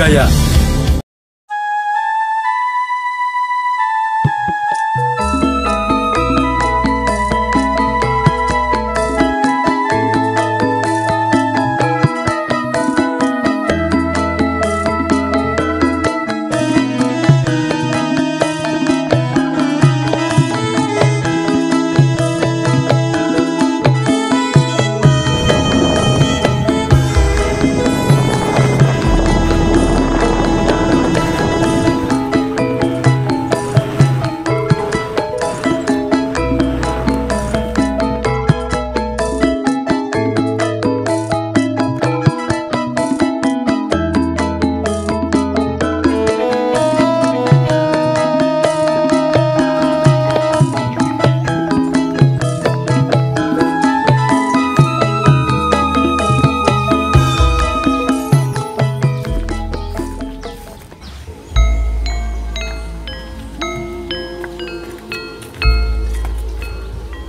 budaya.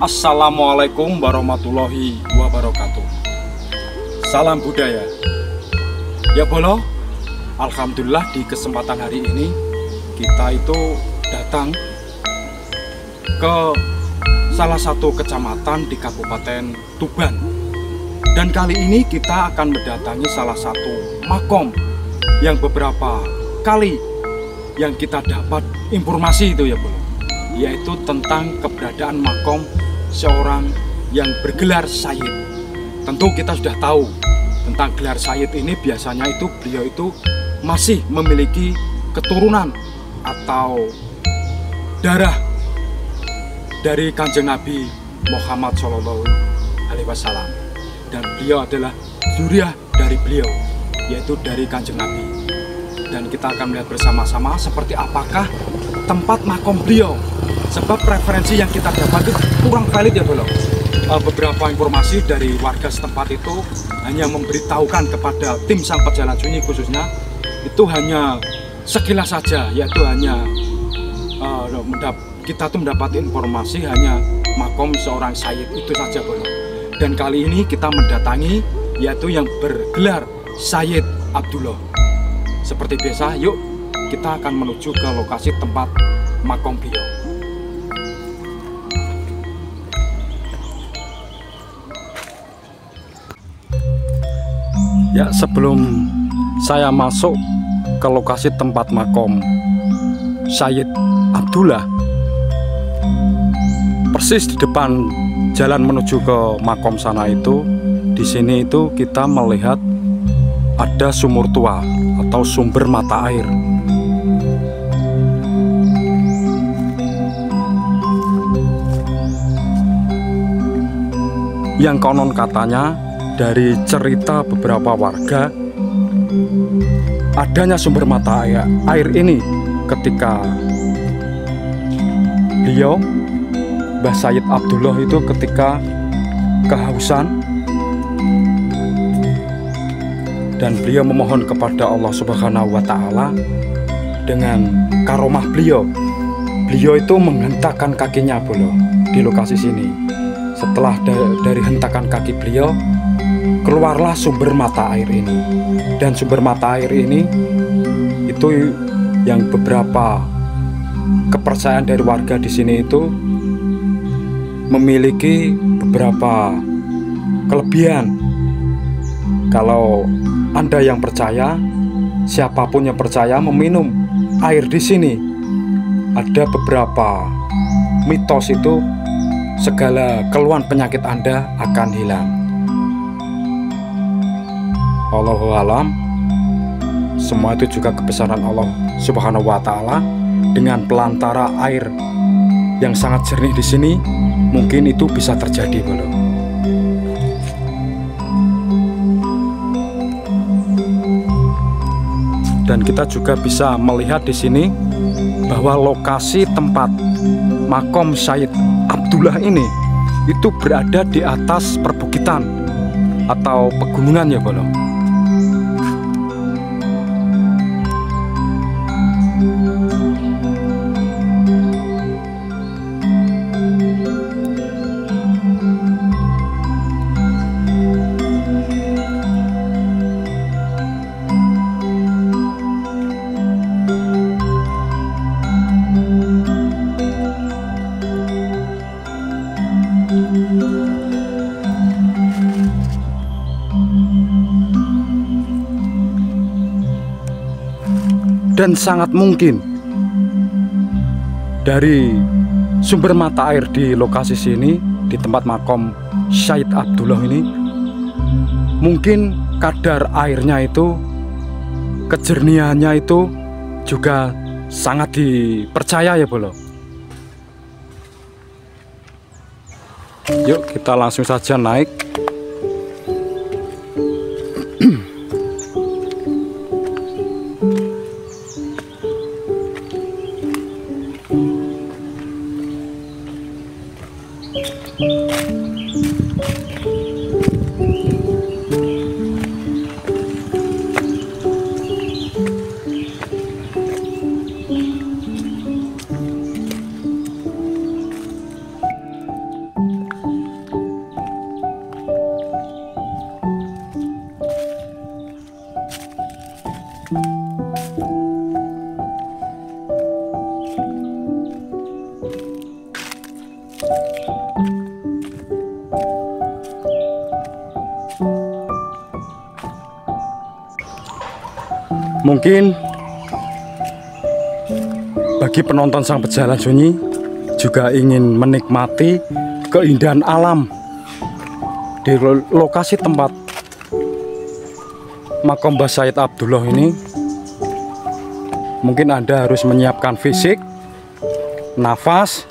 Assalamualaikum warahmatullahi wabarakatuh. Salam budaya. Ya bolo, alhamdulillah di kesempatan hari ini kita itu datang ke salah satu kecamatan di Kabupaten Tuban. Dan kali ini kita akan mendatangi salah satu makom yang beberapa kali yang kita dapat informasi itu ya bolo, yaitu tentang keberadaan makom seorang yang bergelar Sayyid. Tentu kita sudah tahu tentang gelar Sayyid ini, biasanya itu beliau itu masih memiliki keturunan atau darah dari Kanjeng Nabi Muhammad SAW, dan beliau adalah zuriyah dari beliau, yaitu dari Kanjeng Nabi. Dan kita akan melihat bersama-sama seperti apakah tempat makom beliau, sebab referensi yang kita dapat itu kurang valid ya bolo. Beberapa informasi dari warga setempat itu hanya memberitahukan kepada tim sang pejalan sunyi khususnya, itu hanya sekilas saja, yaitu hanya kita tuh mendapat informasi hanya makom seorang Sayyid itu saja bolo. Dan kali ini kita mendatangi yaitu yang bergelar Sayyid Abdullah. Seperti biasa, yuk kita akan menuju ke lokasi tempat makom beliau. Ya, sebelum saya masuk ke lokasi tempat makom Sayyid Abdullah, persis di depan jalan menuju ke makom sana itu, di sini itu kita melihat ada sumur tua atau sumber mata air. Yang konon katanya dari cerita beberapa warga, adanya sumber mata air ini ketika beliau, Mbah Sayyid Abdullah itu ketika kehausan dan beliau memohon kepada Allah Subhanahu wa Ta'ala. Dengan karomah beliau itu menghentakkan kakinya bolo di lokasi sini. Setelah dari hentakan kaki beliau, keluarlah sumber mata air ini. Dan sumber mata air ini itu yang beberapa kepercayaan dari warga di sini itu memiliki beberapa kelebihan. Kalau Anda yang percaya, siapapun yang percaya meminum air di sini, ada beberapa mitos itu segala keluhan penyakit Anda akan hilang. Wallahu alam. Semua itu juga kebesaran Allah Subhanahu wa Ta'ala. Dengan pelantara air yang sangat jernih di sini, mungkin itu bisa terjadi bolo. Dan kita juga bisa melihat di sini bahwa lokasi tempat makom Sayyid Abdullah ini itu berada di atas perbukitan atau pegunungan ya bolo. dan sangat mungkin dari sumber mata air di lokasi sini, di tempat makam Syed Abdullah ini, mungkin kadar airnya itu, kejernihannya itu juga sangat dipercaya ya Bolo. Yuk kita langsung saja naik. Mungkin bagi penonton Sang Pejalan Sunyi juga ingin menikmati keindahan alam di lokasi tempat makam Mbah Syed Abdullah ini. Mungkin Anda harus menyiapkan fisik, nafas.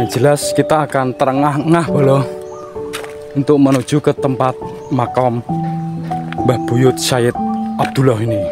Yang jelas kita akan terengah-engah Bolo untuk menuju ke tempat makam Mbah Buyut Syed Abdullah ini.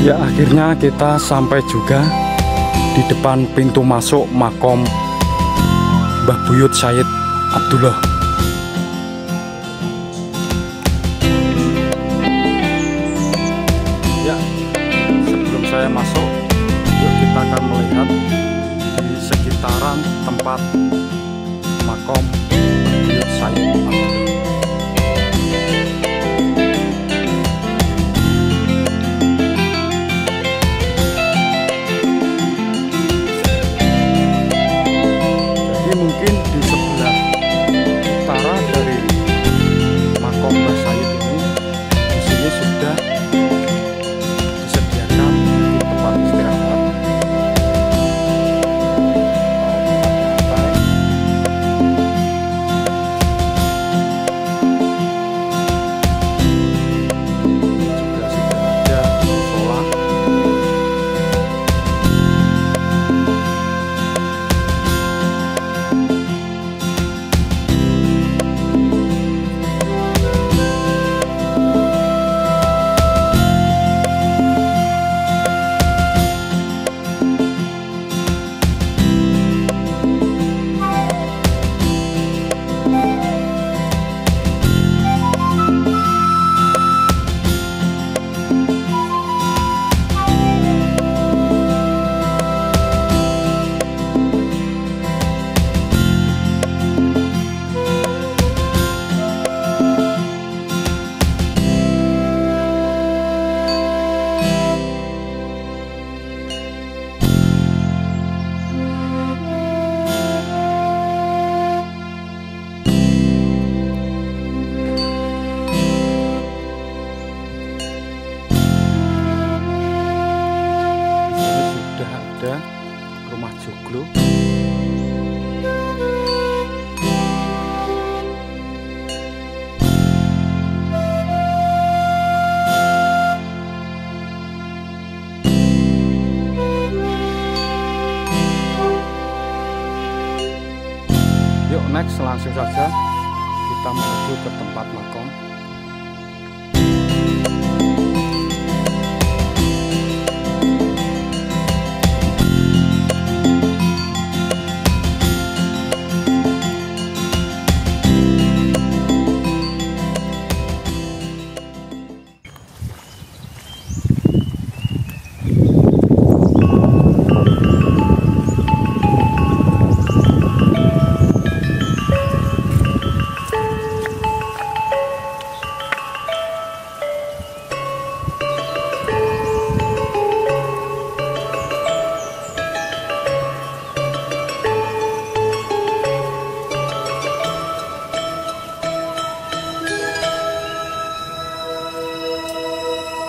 Ya, akhirnya kita sampai juga di depan pintu masuk makam Mbah Buyut Syed Abdullah. Ya, sebelum saya masuk, yuk kita akan melihat di sekitaran tempat makam Mbah Buyut Syed Abdullah. Mungkin di sebelah utara dari makam Mbah Syed ini, di sini sudah disediakan di tempat istirahat atau tempat santai menuju ke tempat makom.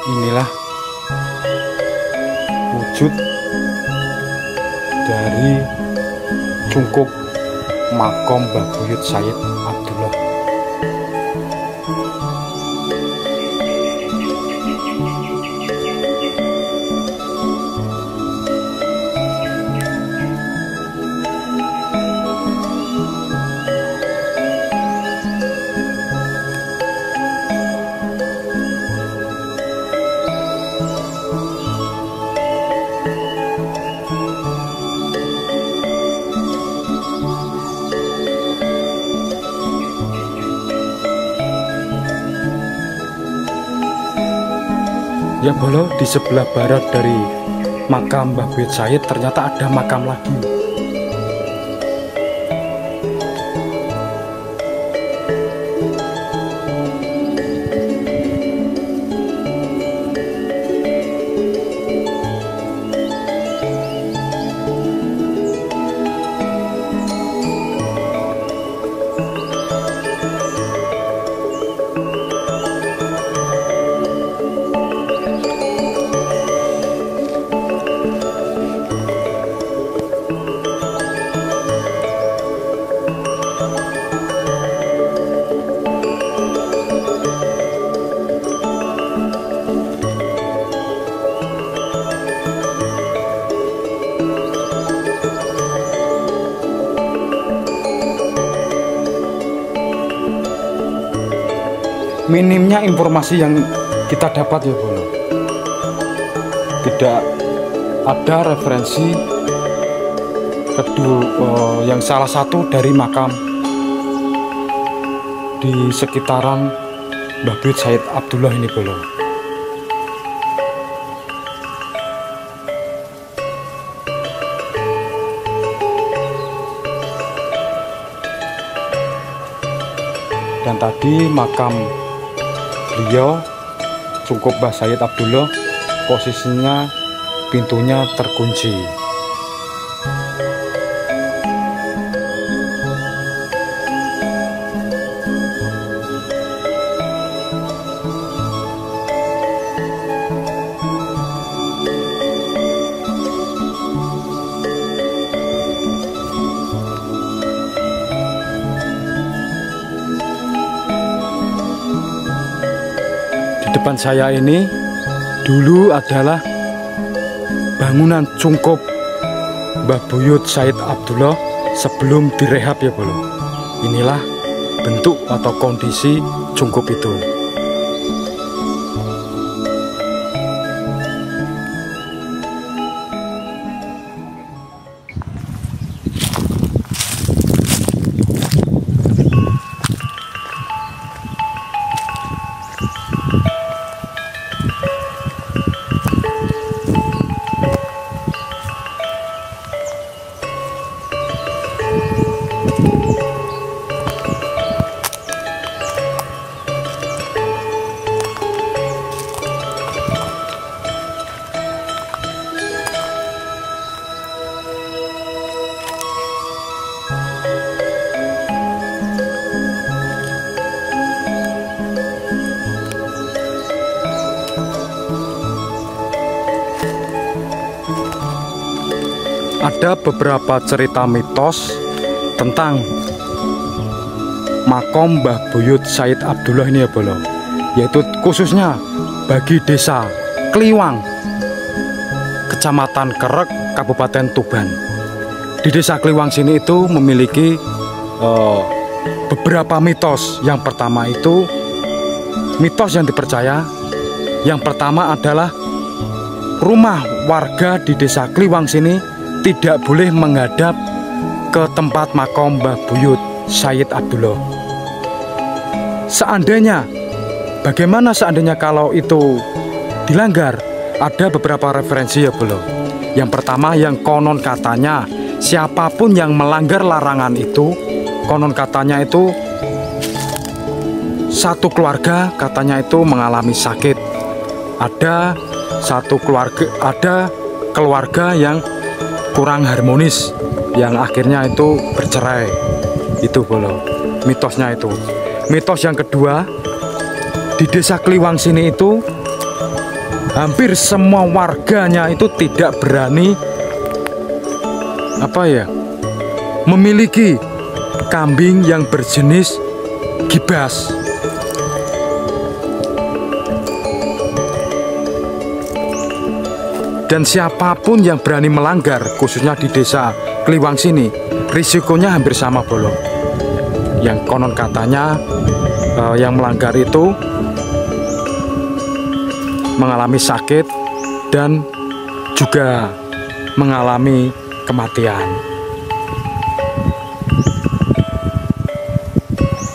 Inilah wujud dari cungkup makom Mbah Buyut Said Abdullah. Ya bolo, di sebelah barat dari makam Mbah Buyut Said ternyata ada makam lagi. Minimnya informasi yang kita dapat ya bolo, tidak ada referensi kedua yang salah satu dari makam di sekitaran Mbah Buyut Said Abdullah ini bolo. Dan tadi makam beliau cungkup Mbah Said Abdullah posisinya pintunya terkunci. Di depan saya ini dulu adalah bangunan cungkup Mbah Buyut Said Abdullah sebelum direhab ya bolo. Inilah bentuk atau kondisi cungkup itu. Ada beberapa cerita mitos tentang makom Mbah Buyut Said Abdullah ini ya bolo, yaitu khususnya bagi desa Kliwang, Kecamatan Kerek, Kabupaten Tuban. Di desa Kliwang sini itu memiliki beberapa mitos. Yang pertama itu mitos yang dipercaya. Yang pertama adalah rumah warga di desa Kliwang sini tidak boleh menghadap ke tempat makom Mbah Buyut Sayyid Abdullah. Seandainya, bagaimana seandainya kalau itu dilanggar? Ada beberapa referensi ya bro. Yang pertama, yang konon katanya siapapun yang melanggar larangan itu, konon katanya itu satu keluarga katanya itu mengalami sakit. Ada satu keluarga, ada keluarga yang kurang harmonis, yang akhirnya itu bercerai. Itu bro, mitosnya itu. Mitos yang kedua, di desa Kliwang sini itu hampir semua warganya itu tidak berani memiliki kambing yang berjenis gibas. Dan siapapun yang berani melanggar, khususnya di desa Kliwang sini, risikonya hampir sama bolo. Yang konon katanya yang melanggar itu mengalami sakit dan juga mengalami kematian.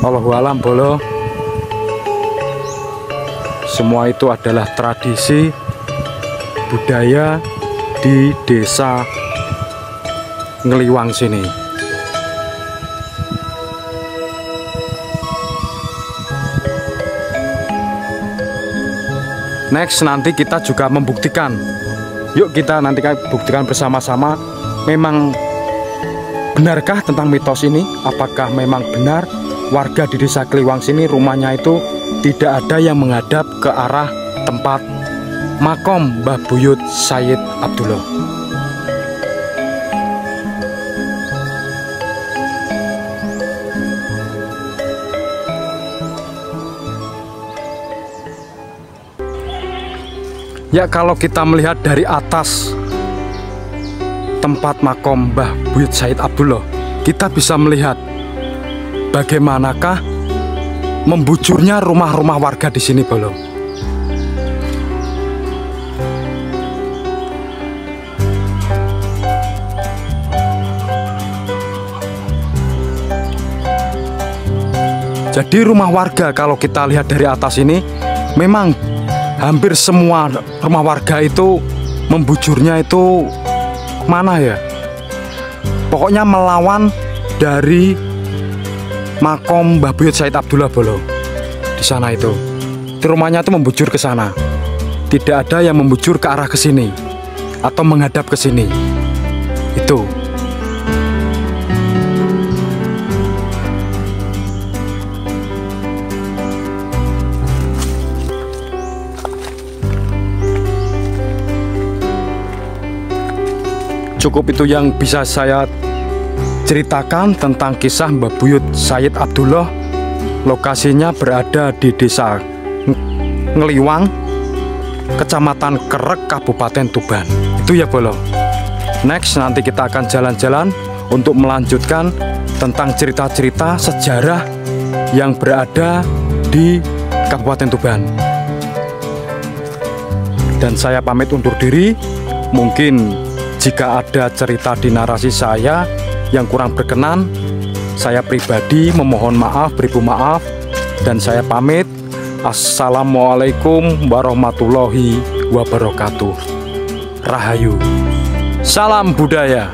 Allahu a'lam bolo. Semua itu adalah tradisi budaya di desa Ngeliwang sini. Next, nanti kita juga membuktikan. Yuk kita nanti buktikan bersama-sama. Memang benarkah tentang mitos ini? Apakah memang benar warga di desa Kliwang sini rumahnya itu tidak ada yang menghadap ke arah tempat makom Mbah Buyut Sayyid Abdullah? Ya, kalau kita melihat dari atas tempat makom Mbah Buyut Sayyid Abdullah, kita bisa melihat bagaimanakah membujurnya rumah-rumah warga di sini bolo. Jadi rumah warga kalau kita lihat dari atas ini memang hampir semua rumah warga itu membujurnya itu mana ya? Pokoknya melawan dari makom Mbah Buyut Sayyid Abdullah bolo. Di sana itu rumahnya itu membujur ke sana. Tidak ada yang membujur ke arah ke sini atau menghadap ke sini. Itu. Cukup itu yang bisa saya ceritakan tentang kisah Mbah Buyut Sayyid Abdullah. Lokasinya berada di desa Ngeliwang, Kecamatan Kerek, Kabupaten Tuban. Itu ya bolo. Next, nanti kita akan jalan-jalan untuk melanjutkan tentang cerita-cerita sejarah yang berada di Kabupaten Tuban. Dan saya pamit undur diri. Mungkin jika ada cerita di narasi saya yang kurang berkenan, saya pribadi memohon maaf, beribu maaf, dan saya pamit. Assalamualaikum warahmatullahi wabarakatuh. Rahayu. Salam budaya.